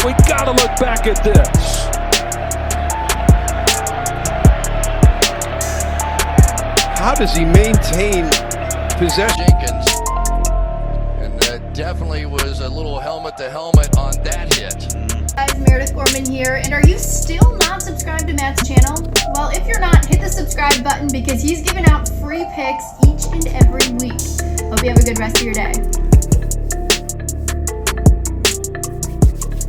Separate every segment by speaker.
Speaker 1: We gotta look back at this.
Speaker 2: How does he maintain possession?
Speaker 3: Jenkins, and that definitely was a little helmet-to-helmet on that hit.
Speaker 4: Guys, Meredith Gorman here, and are you still not subscribed to Matt's channel? Well, if you're not, hit the subscribe button because he's giving out free picks each and every week. Hope you have a good rest of your day.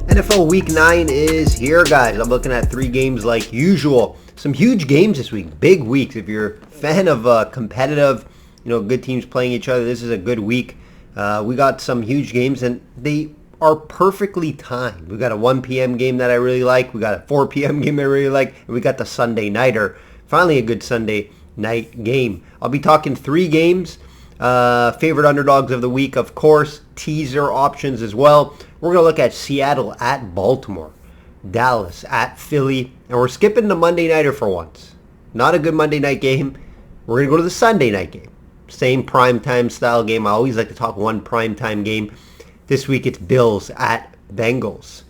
Speaker 5: NFL Week 9 is here, guys. I'm looking at 3 games like usual. Some huge games this week, big weeks. If you're a fan of competitive, good teams playing each other, this is a good week. We got some huge games, and they are perfectly timed. We got a 1 p.m. game that I really like. We got a 4 p.m. game I really like. And we got the Sunday nighter. Finally a good Sunday night game. I'll be talking 3 games. Favorite underdogs of the week, of course. Teaser options as well. We're going to look at Seattle at Baltimore. Dallas at Philly. And we're skipping the Monday nighter for once. Not a good Monday night game. We're going to go to the Sunday night game. Same primetime style game. I always like to talk one primetime game. This week it's Bills at Bengals.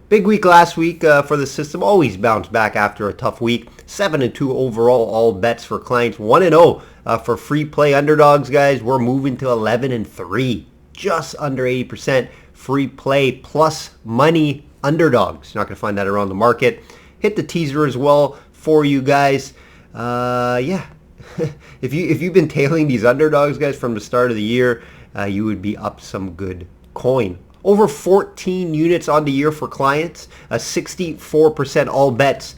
Speaker 5: Big week last week for the system. Always bounced back after a tough week. 7-2 overall, all bets for clients. 1-0 for free play underdogs, guys. We're moving to 11-3. Just under 80% free play plus money underdogs. You're not going to find that around the market. Hit the teaser as well for you guys. Yeah. If you've been tailing these underdogs, guys, from the start of the year, you would be up some good coin. Over 14 units on the year for clients, 64% all bets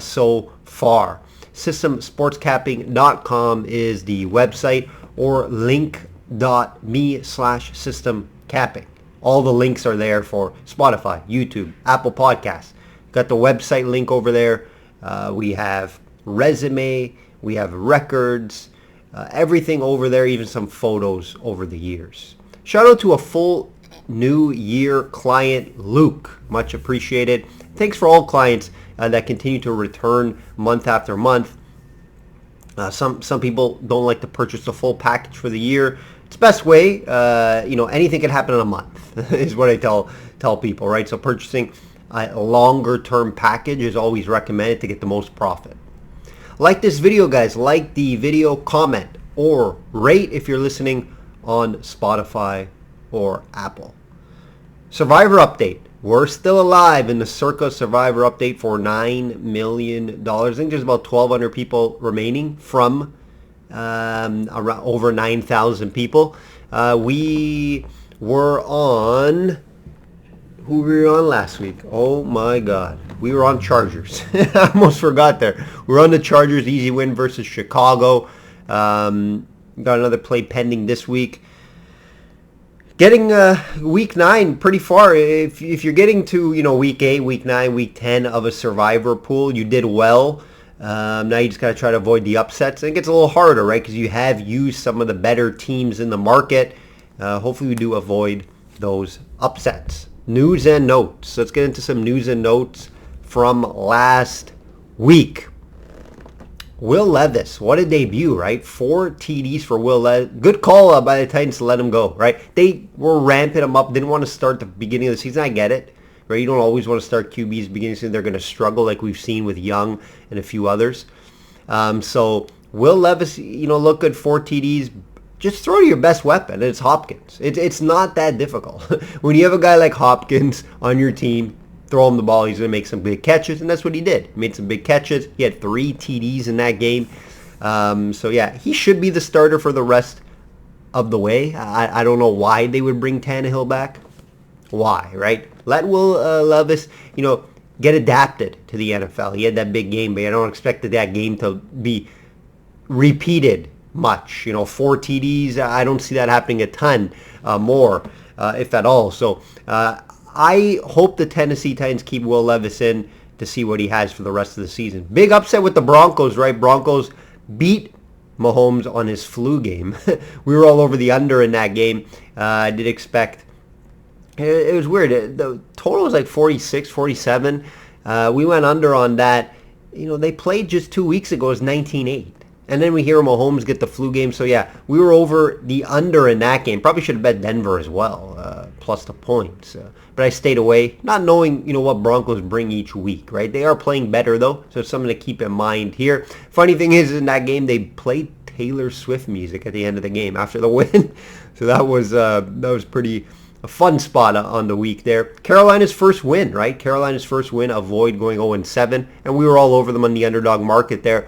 Speaker 5: so far. Systemsportscapping.com is the website, or link.me/systemcapping. All the links are there for Spotify, YouTube, Apple Podcasts. Got the website link over there. We have resume, we have records, everything over there, even some photos over the years. Shout out to a full new year client, Luke. Much appreciated. Thanks for all clients that continue to return month after month. Some people don't like to purchase the full package for the year. It's the best way. Anything can happen in a month is what I tell people, right? So purchasing a longer term package is always recommended to get the most profit. Like this video, guys. Like the video, comment, or rate if you're listening on Spotify or Apple. Survivor update. We're still alive in the Circa Survivor update for $9 million. I think there's about 1,200 people remaining from around over 9,000 people. We were on... Who were we on last week? Oh my God. We were on Chargers. I almost forgot there. We were on the Chargers. Easy win versus Chicago. Got another play pending this week. Getting week 9 pretty far. If you're getting to week 8, week 9, week 10 of a survivor pool, you did well. Now you just got to try to avoid the upsets. And it gets a little harder, right? Because you have used some of the better teams in the market. Hopefully we do avoid those upsets. News and notes. Let's get into some news and notes from last week. Will Levis, what a debut, right? 4 TDs for Will Levis. Good call by the Titans to let him go, right? They were ramping him up. Didn't want to start the beginning of the season. I get it, right? You don't always want to start QBs beginning of the season. They're going to struggle like we've seen with Young and a few others. So Will Levis, look good, 4 TDs. Just throw to your best weapon, and it's Hopkins. It's not that difficult. When you have a guy like Hopkins on your team, throw him the ball, he's going to make some big catches, and that's what he did. He made some big catches. He had 3 TDs in that game. So, yeah, he should be the starter for the rest of the way. I don't know why they would bring Tannehill back. Why, right? Let Will Levis, get adapted to the NFL. He had that big game, but I don't expect that game to be repeated much. 4 TDs, I don't see that happening a ton more, if at all. So I hope the Tennessee Titans keep Will Levis in to see what he has for the rest of the season. Big upset with the Broncos, right? Broncos beat Mahomes on his flu game. We were all over the under in that game. I did expect... It was weird. The total was like 46, 47. We went under on that. They played just 2 weeks ago. It was 19-8. And then we hear Mahomes get the flu game. So, yeah, we were over the under in that game. Probably should have bet Denver as well. plus the points. But I stayed away, not knowing, what Broncos bring each week, right? They are playing better, though, so it's something to keep in mind here. Funny thing is, in that game, they played Taylor Swift music at the end of the game after the win. So that was pretty a fun spot on the week there. Carolina's first win, right? Carolina's first win, avoid going 0-7, and we were all over them on the underdog market there.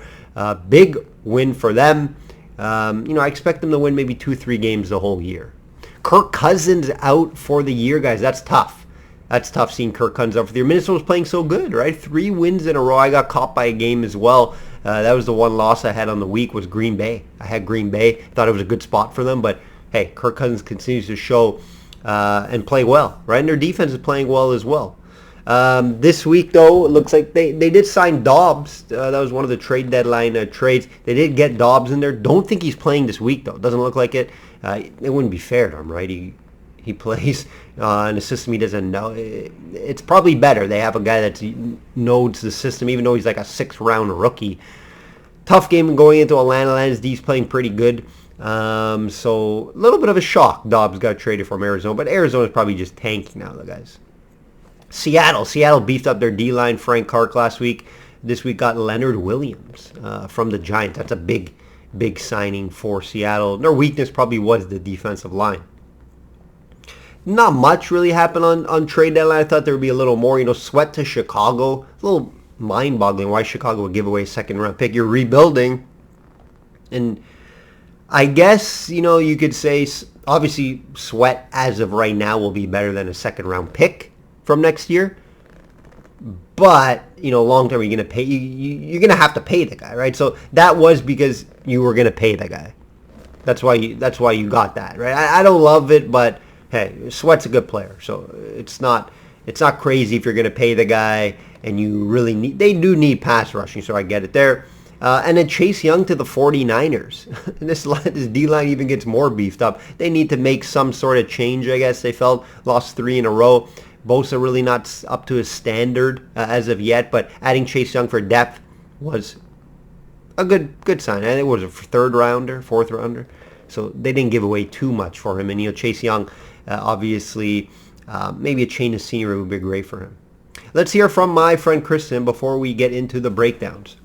Speaker 5: Big win for them. I expect them to win maybe 2-3 games the whole year. Kirk Cousins out for the year, guys. That's tough. That's tough seeing Kirk Cousins out for the year. Minnesota's playing so good, right? 3 wins in a row. I got caught by a game as well. That was the one loss I had on the week was Green Bay. I had Green Bay. Thought it was a good spot for them, but hey, Kirk Cousins continues to show and play well, right? And their defense is playing well as well. This week, though, it looks like they did sign Dobbs. That was one of the trade deadline trades. They did get Dobbs in there. Don't think he's playing this week, though. Doesn't look like it. It wouldn't be fair to him, right? He plays in a system he doesn't know. It's probably better. They have a guy that knows the system, even though he's like a 6th-round rookie. Tough game going into Atlanta. Atlanta's D's playing pretty good. So a little bit of a shock. Dobbs got traded from Arizona, but Arizona's probably just tanking now, the guys. Seattle beefed up their D-line. Frank Clark last week. This week got Leonard Williams from the Giants. That's a big signing for Seattle. Their weakness probably was the defensive line. Not much really happened on trade deadline. I thought there would be a little more. Sweat to Chicago. A little mind-boggling why Chicago would give away a second-round pick. You're rebuilding. And I guess, you could say, obviously, Sweat as of right now will be better than a second-round pick from next year. But, long term, you're going to pay. You're going to have to pay the guy, right? So that was because you were going to pay the guy. That's why you got that, right? I don't love it, but hey, Sweat's a good player, so it's not crazy if you're going to pay the guy and you really they do need pass rushing, so I get it there. And then Chase Young to the 49ers. This D-line even gets more beefed up. They need to make some sort of change, I guess. They felt lost 3 in a row. Bosa really not up to his standard as of yet, but adding Chase Young for depth was a good sign. I think it was a 3rd-rounder, 4th-rounder. So they didn't give away too much for him. And, Chase Young, obviously, maybe a change of scenery would be great for him. Let's hear from my friend Kristen before we get into the breakdowns.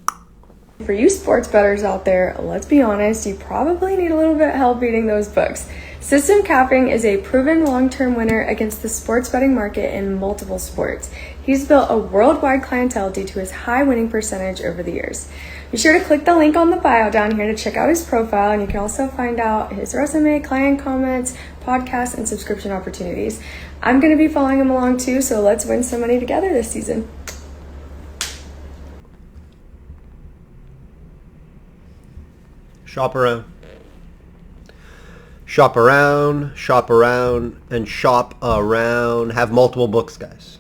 Speaker 6: For you sports bettors out there, let's be honest, you probably need a little bit of help beating those books. System capping is a proven long-term winner against the sports betting market in multiple sports. He's built a worldwide clientele due to his high winning percentage over the years. Be sure to click the link on the bio down here to check out his profile, and you can also find out his resume, client comments, podcasts, and subscription opportunities. I'm going to be following him along too, so let's win some money together this season.
Speaker 5: Shop around. Shop around, and shop around. Have multiple books, guys.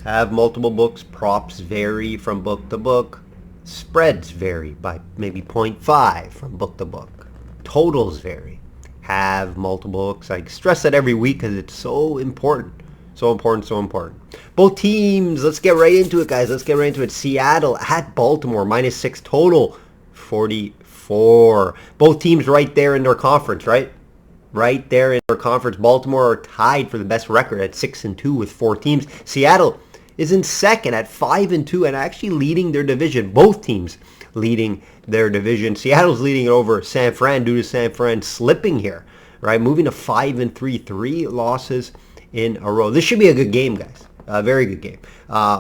Speaker 5: Have multiple books. Props vary from book to book. Spreads vary by maybe 0.5 from book to book. Totals vary. Have multiple books. I stress that every week because it's so important. So important. Both teams, let's get right into it, guys. Let's get right into it. Seattle at Baltimore, -6 total. 44. Both teams right there in their conference, right? Right there in their conference. Baltimore are tied for the best record at 6-2 with 4 teams. Seattle is in second at 5-2 and actually leading their division. Both teams leading their division. Seattle's leading it over San Fran due to San Fran slipping here, right? Moving to 5-3, 3 losses in a row. This should be a good game, guys. A very good game.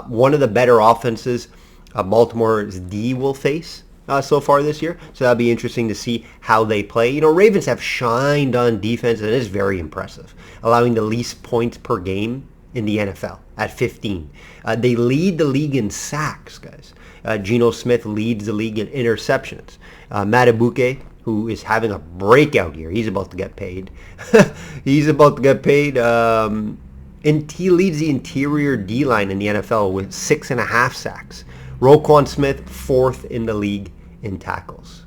Speaker 5: One of the better offenses Baltimore's D will face so far this year. So that'll be interesting to see how they play. Ravens have shined on defense, and it is very impressive, allowing the least points per game in the NFL at 15. They lead the league in sacks, guys. Geno Smith leads the league in interceptions. Matabuke, who is having a breakout year, he's about to get paid. And he leads the interior D-line in the NFL with 6.5 sacks. Roquan Smith, 4th in the league in tackles.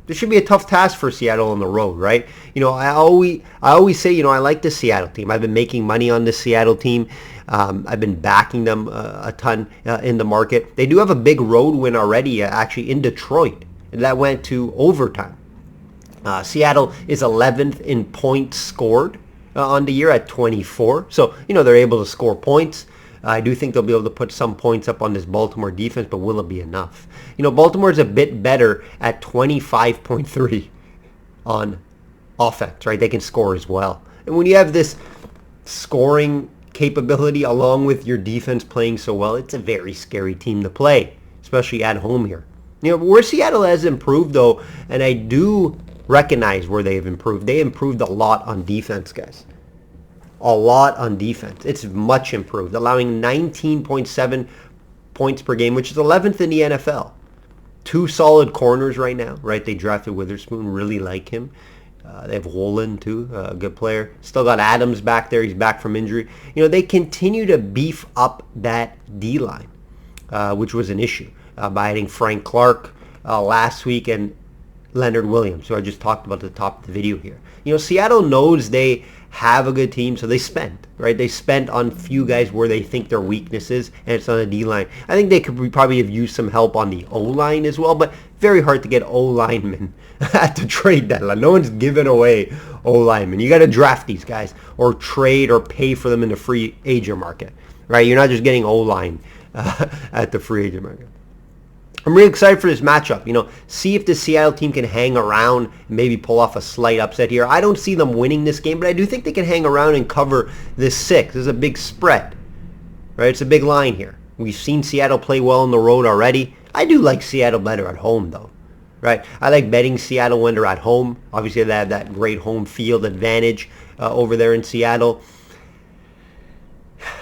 Speaker 5: This should be a tough task for Seattle on the road, right? I always say, I like the Seattle team. I've been making money on this Seattle team. I've been backing them a ton in the market. They do have a big road win already, actually in Detroit, and that went to overtime. Seattle is 11th in points scored on the year at 24. So, they're able to score points. I do think they'll be able to put some points up on this Baltimore defense, but will it be enough? Baltimore's a bit better at 25.3 on offense, right? They can score as well. And when you have this scoring capability along with your defense playing so well, it's a very scary team to play, especially at home here. Where Seattle has improved, though, and I do recognize where they have improved. They improved a lot on defense, guys. A lot on defense. It's much improved, allowing 19.7 points per game, which is 11th in the NFL. 2 solid corners right now, right? They drafted Witherspoon, really like him. They have Wolin, too, a good player. Still got Adams back there. He's back from injury. They continue to beef up that D-line, which was an issue, by adding Frank Clark last week and Leonard Williams, who I just talked about at the top of the video here. Seattle knows they have a good team, so they spent, right? They spent on few guys where they think their weakness is, and it's on the D-line. I think they could probably have used some help on the O-line as well, but very hard to get O-linemen at the trade deadline. No one's giving away O-linemen. You got to draft these guys or trade or pay for them in the free agent market, right? You're not just getting O-line at the free agent market. I'm really excited for this matchup. See if the Seattle team can hang around and maybe pull off a slight upset here. I don't see them winning this game, but I do think they can hang around and cover this 6. This is a big spread, right? It's a big line here. We've seen Seattle play well on the road already. I do like Seattle better at home, though, right? I like betting Seattle when they're at home. Obviously, they have that great home field advantage over there in Seattle.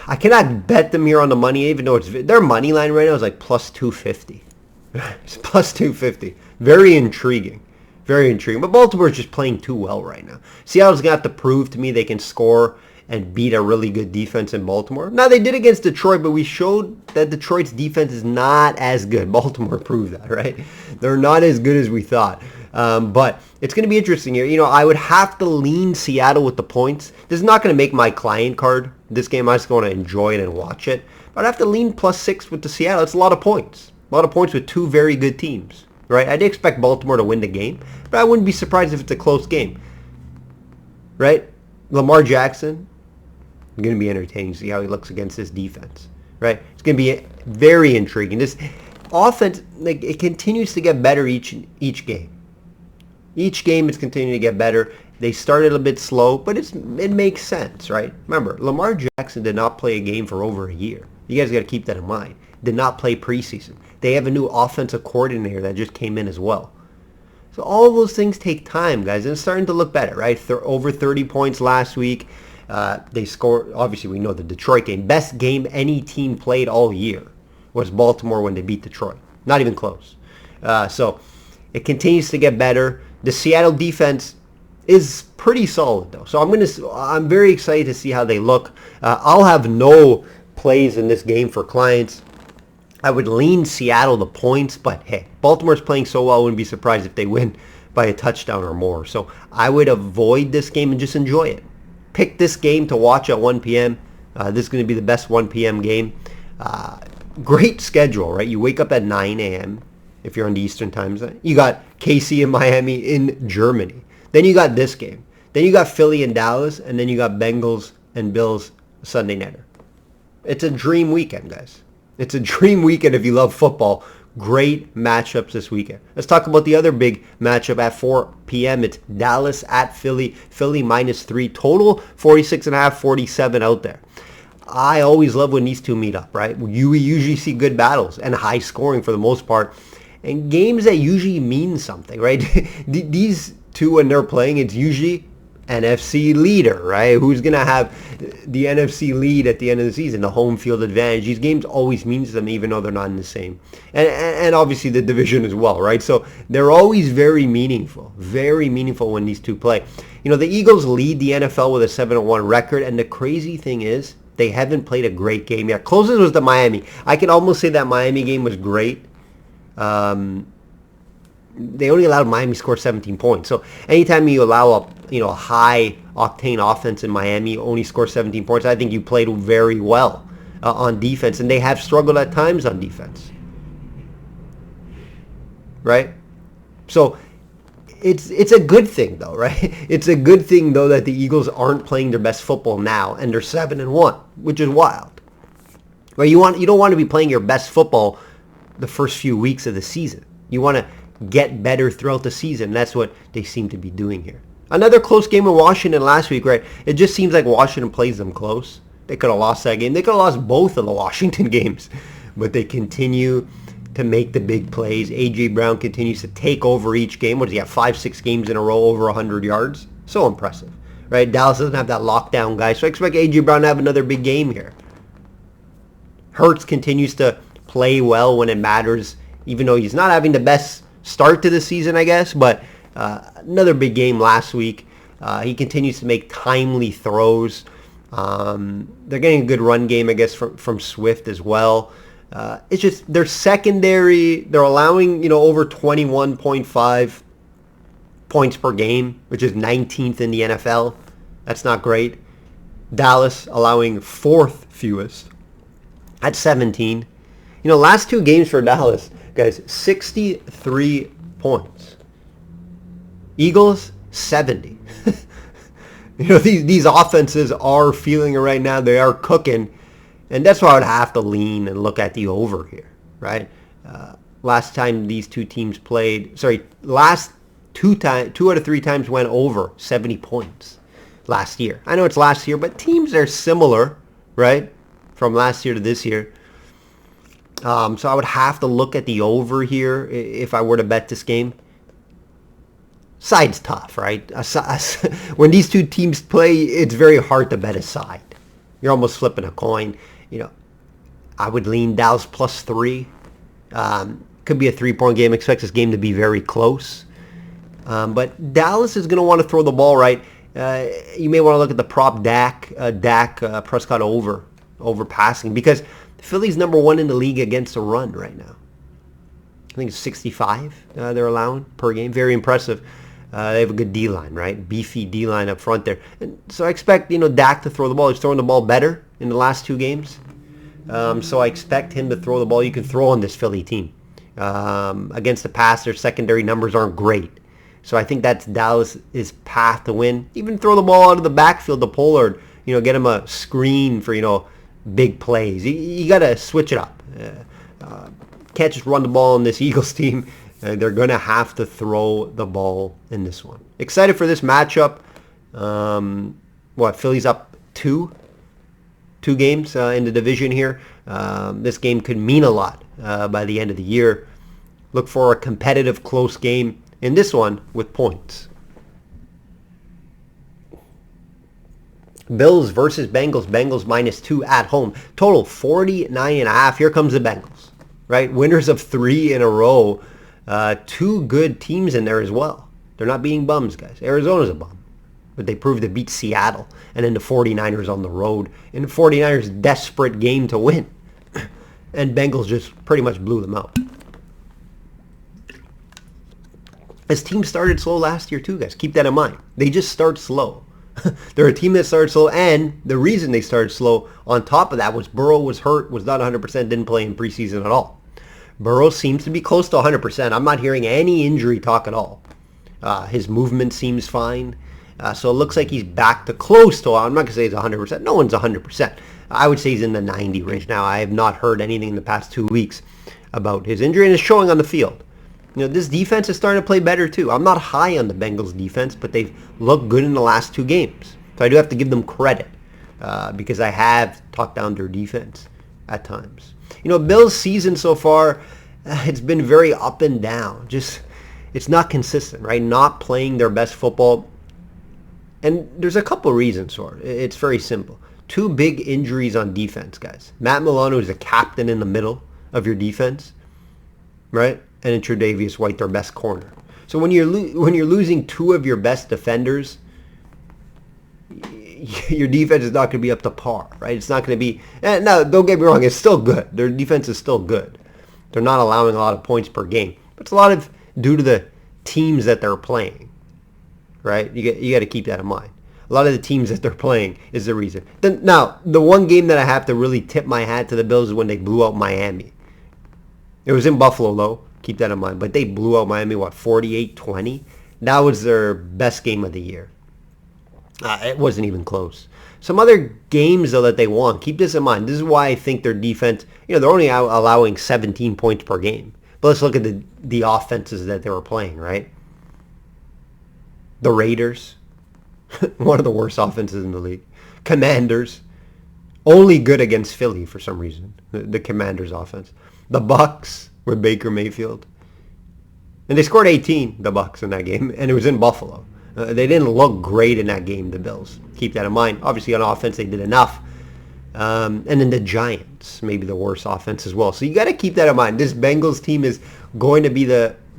Speaker 5: I cannot bet them here on the money, even though their money line right now is like plus 250. It's plus 250. Very intriguing. Very intriguing. But Baltimore's just playing too well right now. Seattle's got to prove to me they can score and beat a really good defense in Baltimore. Now, they did against Detroit, but we showed that Detroit's defense is not as good. Baltimore proved that, right? They're not as good as we thought. But it's going to be interesting here. I would have to lean Seattle with the points. This is not going to make my client card this game. I just want to enjoy it and watch it. But I'd have to lean plus 6 with the Seattle. It's a lot of points. A lot of points with 2 very good teams, right? I did expect Baltimore to win the game, but I wouldn't be surprised if it's a close game, right? Lamar Jackson, going to be entertaining to see how he looks against this defense, right? It's going to be very intriguing. This offense, it continues to get better each game. Each game is continuing to get better. They started a bit slow, but it makes sense, right? Remember, Lamar Jackson did not play a game for over a year. You guys got to keep that in mind. Did not play preseason. They have a new offensive coordinator that just came in as well. So all those things take time, guys, and it's starting to look better, right? Over 30 points last week. They scored, obviously we know the Detroit game. Best game any team played all year was Baltimore when they beat Detroit. Not even close. So it continues to get better. The Seattle defense is pretty solid, though. So I'm very excited to see how they look. I'll have no plays in this game for clients. I would lean Seattle the points, but hey, Baltimore's playing so well, I wouldn't be surprised if they win by a touchdown or more. So I would avoid this game and just enjoy it. Pick this game to watch at 1 p.m. This is going to be the best 1 p.m. game. Great schedule, right? You wake up at 9 a.m. if you're on the Eastern time zone. You got KC and Miami in Germany. Then you got this game. Then you got Philly and Dallas, and then you got Bengals and Bills Sunday nighter. It's a dream weekend, guys. It's a dream weekend if you love football. Great matchups this weekend. Let's talk about the other big matchup at 4 p.m. It's Dallas at Philly. Philly -3. Total 46.5, 47 out there. I always love when these two meet up, right? You usually see good battles and high scoring for the most part. And games that usually mean something, right? These two, when they're playing, it's usually NFC leader, right? Who's going to have the NFC lead at the end of the season, the home field advantage. These games always mean to them, even though they're not in the same. And obviously the division as well, right? So they're always very meaningful when these two play. The Eagles lead the NFL with a 7-1 record, and the crazy thing is they haven't played a great game yet. Closest was the Miami. I can almost say that Miami game was great. They only allowed Miami to score 17 points. So anytime you allow a high octane offense in Miami, only score 17 points, I think you played very well on defense, and they have struggled at times on defense, right? So it's a good thing though, right? It's a good thing though that the Eagles aren't playing their best football now and they're 7-1, which is wild. Right? You don't want to be playing your best football the first few weeks of the season. You want to get better throughout the season. That's what they seem to be doing here. Another close game in Washington last week, right? It just seems like Washington plays them close. They could have lost that game. They could have lost both of the Washington games, but they continue to make the big plays. A.J. Brown continues to take over each game. What does he have? 5-6 games in a row over 100 yards? So impressive, right? Dallas doesn't have that lockdown guy, so I expect A.J. Brown to have another big game here. Hurts continues to play well when it matters, even though he's not having the best start to the season, I guess, but another big game last week. He continues to make timely throws. They're getting a good run game, I guess, from Swift as well. It's just their secondary, they're allowing, over 21.5 points per game, which is 19th in the NFL. That's not great. Dallas allowing 4th fewest at 17. Last 2 games for Dallas, guys, 63 points. Eagles, 70. These offenses are feeling it right now. They are cooking. And that's why I would have to lean and look at the over here, right? Last time these two teams played, last 2 out of 3 times went over 70 points last year. I know it's last year, but teams are similar, right? From last year to this year. So I would have to look at the over here if I were to bet this game. Side's tough, right? When these two teams play, it's very hard to bet a side. You're almost flipping a coin. I would lean Dallas +3. Could be a 3-point game. Expect this game to be very close. But Dallas is going to want to throw the ball, right? You may want to look at the prop Dak Prescott over passing, because Philly's number 1 in the league against the run right now. I think it's 65 they're allowing per game. Very impressive. They have a good D-line, right? Beefy D-line up front there. And so I expect, Dak to throw the ball. He's throwing the ball better in the last 2 games. So I expect him to throw the ball. You can throw on this Philly team. Against the pass, their secondary numbers aren't great. So I think that's Dallas' path to win. Even throw the ball out of the backfield to Pollard. Get him a screen for, big plays. You got to switch it up. Can't just run the ball on this Eagles team. They're going to have to throw the ball in this one. Excited for this matchup. Philly's up 2 games in the division here. This game could mean a lot by the end of the year. Look for a competitive, close game in this one with points. Bills versus Bengals. Bengals -2 at home. Total 49.5. Here comes the Bengals, right? Winners of 3 in a row. 2 good teams in there as well. They're not beating bums, guys. Arizona's a bum. But they proved to beat Seattle. And then the 49ers on the road. In the 49ers' desperate game to win. And Bengals just pretty much blew them out. This team started slow last year too, guys. Keep that in mind. They just start slow. They're a team that started slow, and the reason they started slow on top of that was Burrow was hurt, was not 100%, didn't play in preseason at all. Burrow seems to be close to 100%. I'm not hearing any injury talk at all. His movement seems fine. So it looks like he's back to close to, I'm not going to say he's 100%. No one's 100%. I would say he's in the 90 range now. I have not heard anything in the past 2 weeks about his injury, and it's showing on the field. This defense is starting to play better too. I'm not high on the Bengals defense, but they've looked good in the last 2 games. So I do have to give them credit because I have talked down their defense at times. Bills' season so far, it's been very up and down. Just, it's not consistent, right? Not playing their best football. And there's a couple reasons for it. It's very simple. 2 big injuries on defense, guys. Matt Milano is a captain in the middle of your defense, right? And then Tre'Davious White, their best corner. So when you're losing 2 of your best defenders, your defense is not going to be up to par, right? It's not going to be. No, don't get me wrong. It's still good. Their defense is still good. They're not allowing a lot of points per game, but it's a lot of due to the teams that they're playing, right? You got to keep that in mind. A lot of the teams that they're playing is the reason. Now, the one game that I have to really tip my hat to the Bills is when they blew out Miami. It was in Buffalo, though. Keep that in mind. But they blew out Miami, 48-20? That was their best game of the year. It wasn't even close. Some other games, though, that they won, keep this in mind. This is why I think their defense, they're only allowing 17 points per game. But let's look at the offenses that they were playing, right? The Raiders, one of the worst offenses in the league. Commanders, only good against Philly for some reason. The Commanders' offense. The Bucks with Baker Mayfield. And they scored 18, the Bucks, in that game, and it was in Buffalo. They didn't look great in that game, the Bills. Keep that in mind. Obviously, on offense, they did enough. And then the Giants, maybe the worst offense as well. So you got to keep that in mind. This Bengals team is going to be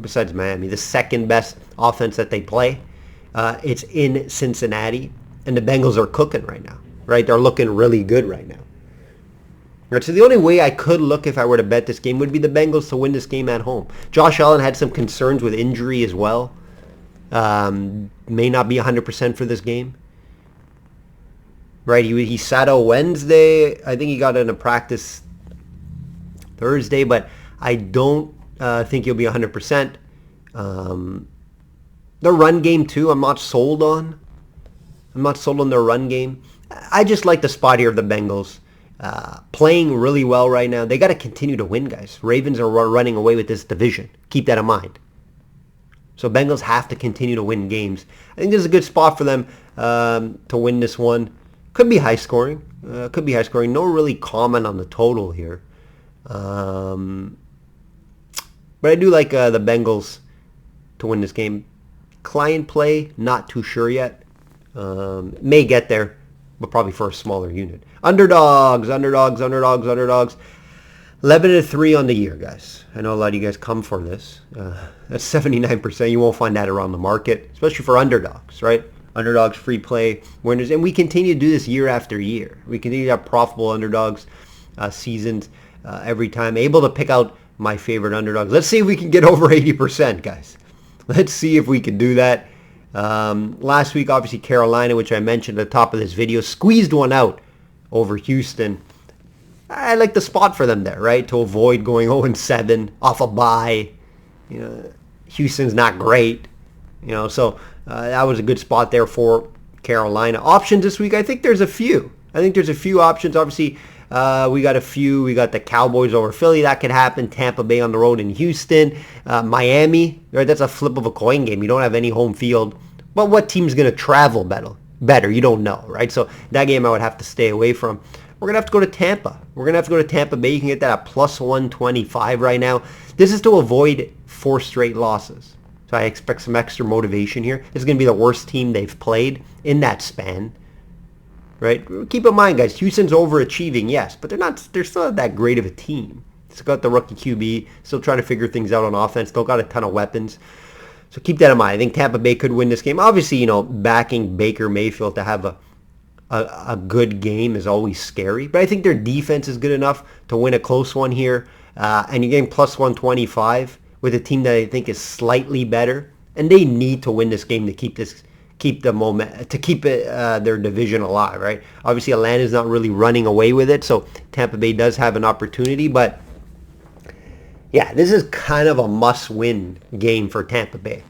Speaker 5: besides Miami, the second best offense that they play. It's in Cincinnati, and the Bengals are cooking right now, right? They're looking really good right now. Right, so the only way I could look if I were to bet this game would be the Bengals to win this game at home. Josh Allen had some concerns with injury as well. May not be 100% for this game. Right, he sat out Wednesday. I think he got into practice Thursday, but I don't think he'll be 100%. The run game, too, I'm not sold on. I'm not sold on their run game. I just like the spot here of the Bengals. Playing really well right now. They got to continue to win, guys. Ravens are running away with this division. Keep that in mind. So Bengals have to continue to win games. I think this is a good spot for them to win this one. Could be high scoring. No really comment on the total here. But I do like the Bengals to win this game. Client play, not too sure yet. May get there, but probably for a smaller unit. Underdogs. 11-3 on the year, guys. I know a lot of you guys come for this. That's 79%. You won't find that around the market, especially for underdogs, right? Underdogs, free play, winners. And we continue to do this year after year. We continue to have profitable underdogs seasons every time. Able to pick out my favorite underdogs. Let's see if we can get over 80%, guys. Let's see if we can do that. Last week, obviously, Carolina, which I mentioned at the top of this video, squeezed one out over Houston. I like the spot for them there, right? To avoid going 0-7 off a bye. Houston's not great. So that was a good spot there for Carolina. Options this week, I think there's a few. Options. Obviously, we got a few. We got the Cowboys over Philly. That could happen. Tampa Bay on the road in Houston. Miami, right? That's a flip of a coin game. You don't have any home field. But what team's going to travel better? You don't know, right? So that game I would have to stay away from. We're going to have to go to Tampa. Tampa Bay. You can get that at plus 125 right now. This is to avoid 4 straight losses. So I expect some extra motivation here. This is going to be the worst team they've played in that span. Right? Keep in mind, guys, Houston's overachieving, yes, but they're still not that great of a team. It's got the rookie QB, still trying to figure things out on offense, still got a ton of weapons. So keep that in mind. I think Tampa Bay could win this game. Obviously, backing Baker Mayfield to have a good game is always scary, but I think their defense is good enough to win a close one here. And you're getting plus 125 with a team that I think is slightly better, and they need to win this game to keep the moment, to keep it their division alive, right? Obviously, Atlanta's not really running away with it, so Tampa Bay does have an opportunity, but yeah, this is kind of a must-win game for Tampa Bay.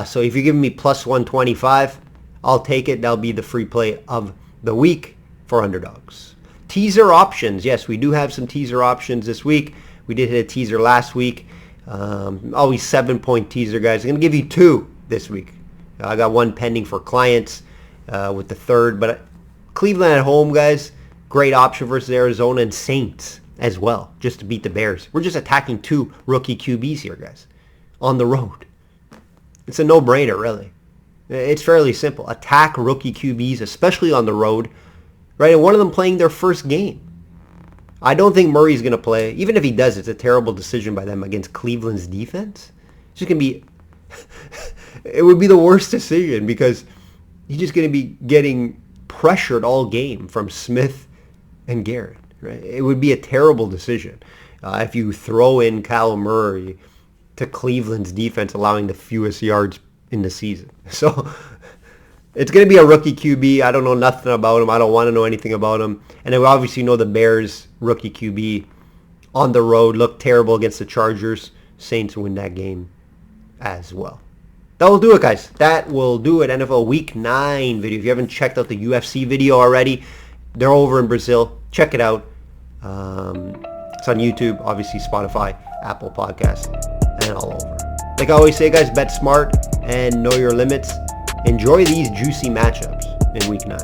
Speaker 5: So if you're giving me plus 125, I'll take it. That'll be the free play of the week for underdogs. Teaser options. Yes, we do have some teaser options this week. We did hit a teaser last week. Always 7-point teaser, guys. I'm going to give you 2 this week. I got 1 pending for clients with the 3rd. But Cleveland at home, guys. Great option versus Arizona and Saints as well, just to beat the Bears. We're just attacking 2 rookie QBs here, guys, on the road. It's a no-brainer, really. It's fairly simple. Attack rookie QBs, especially on the road, right? And one of them playing their first game. I don't think Murray's going to play. Even if he does, it's a terrible decision by them against Cleveland's defense. It's just going to be... it would be the worst decision because he's just going to be getting pressured all game from Smith and Garrett. Right? It would be a terrible decision if you throw in Kyle Murray to Cleveland's defense, allowing the fewest yards in the season. So it's going to be a rookie QB. I don't know nothing about him. I don't want to know anything about him. And we obviously know the Bears rookie QB on the road looked terrible against the Chargers. Saints win that game as well. that will do it, guys. That will do it. NFL Week 9 video. If you haven't checked out the UFC video already, they're over in Brazil. Check it out. It's on YouTube, obviously Spotify, Apple Podcasts, and all over. Like I always say, guys, bet smart and know your limits. Enjoy these juicy matchups in Week 9.